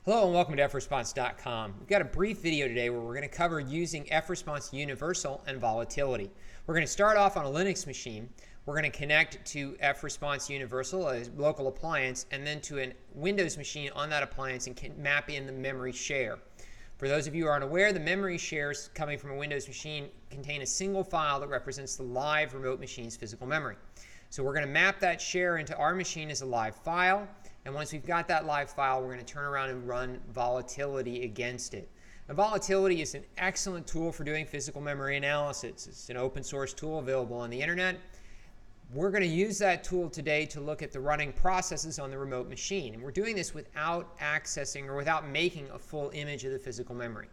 Hello and welcome to F-Response.com. We've got a brief video today where we're going to cover using F-Response Universal and volatility. We're going to start off on a Linux machine. We're going to connect to F-Response Universal, a local appliance, and then to a Windows machine on that appliance and can map in the memory share. For those of you who aren't aware, the memory shares coming from a Windows machine contain a single file that represents the live remote machine's physical memory. So we're going to map that share into our machine as a live file. And once we've got that live file, we're going to turn around and run volatility against it. Now, volatility is an excellent tool for doing physical memory analysis. It's an open source tool available on the internet. We're going to use that tool today to look at the running processes on the remote machine. And we're doing this without accessing or without making a full image of the physical memory.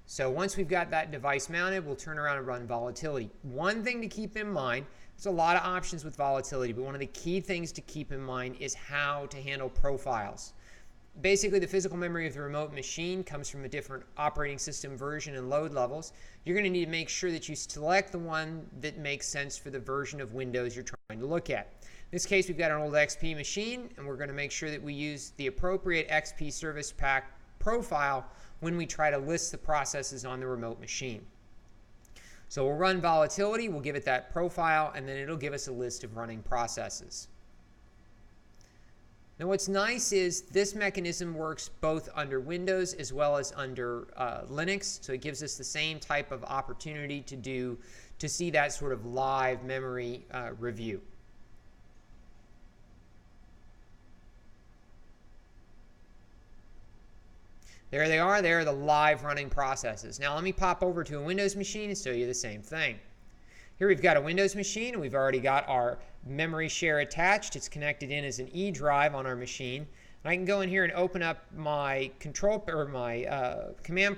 So once we've got that device mounted, we'll turn around and run volatility. One thing to keep in mind, there's a lot of options with volatility, but one of the key things to keep in mind is how to handle profiles. Basically, the physical memory of the remote machine comes from a different operating system version and load levels. You're going to need to make sure that you select the one that makes sense for the version of Windows you're trying to look at. In this case, we've got an old XP machine, and we're going to make sure that we use the appropriate XP Service Pack profile when we try to list the processes on the remote machine. So we'll run volatility, we'll give it that profile, and then it'll give us a list of running processes. Now what's nice is this mechanism works both under Windows as well as under Linux, so it gives us the same type of opportunity to see that sort of live memory review. There they are. There are the live running processes. Now let me pop over to a Windows machine and show you the same thing. Here we've got a Windows machine, and we've already got our memory share attached. It's connected in as an E drive on our machine. And I can go in here and open up my command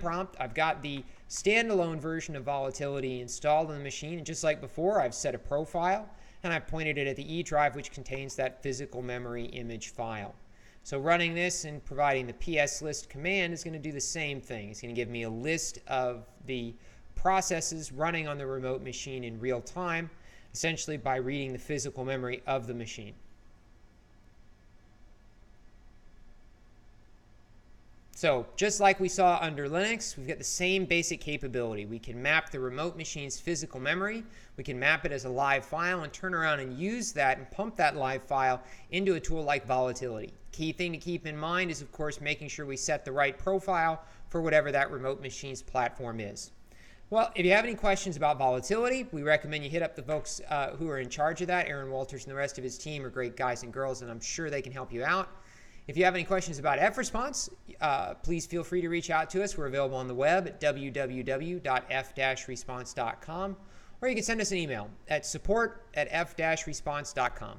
prompt. I've got the standalone version of volatility installed on the machine, and just like before, I've set a profile and I've pointed it at the E drive, which contains that physical memory image file. So running this and providing the pslist command is going to do the same thing. It's going to give me a list of the processes running on the remote machine in real time, essentially by reading the physical memory of the machine. So just like we saw under Linux, we've got the same basic capability. We can map the remote machine's physical memory. We can map it as a live file and turn around and use that and pump that live file into a tool like volatility. Key thing to keep in mind is, of course, making sure we set the right profile for whatever that remote machine's platform is. Well, if you have any questions about volatility, we recommend you hit up the folks who are in charge of that. Aaron Walters and the rest of his team are great guys and girls, and I'm sure they can help you out. If you have any questions about F-Response, please feel free to reach out to us. We're available on the web at www.f-response.com, or you can send us an email at support@f-response.com.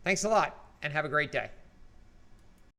Thanks a lot, and have a great day.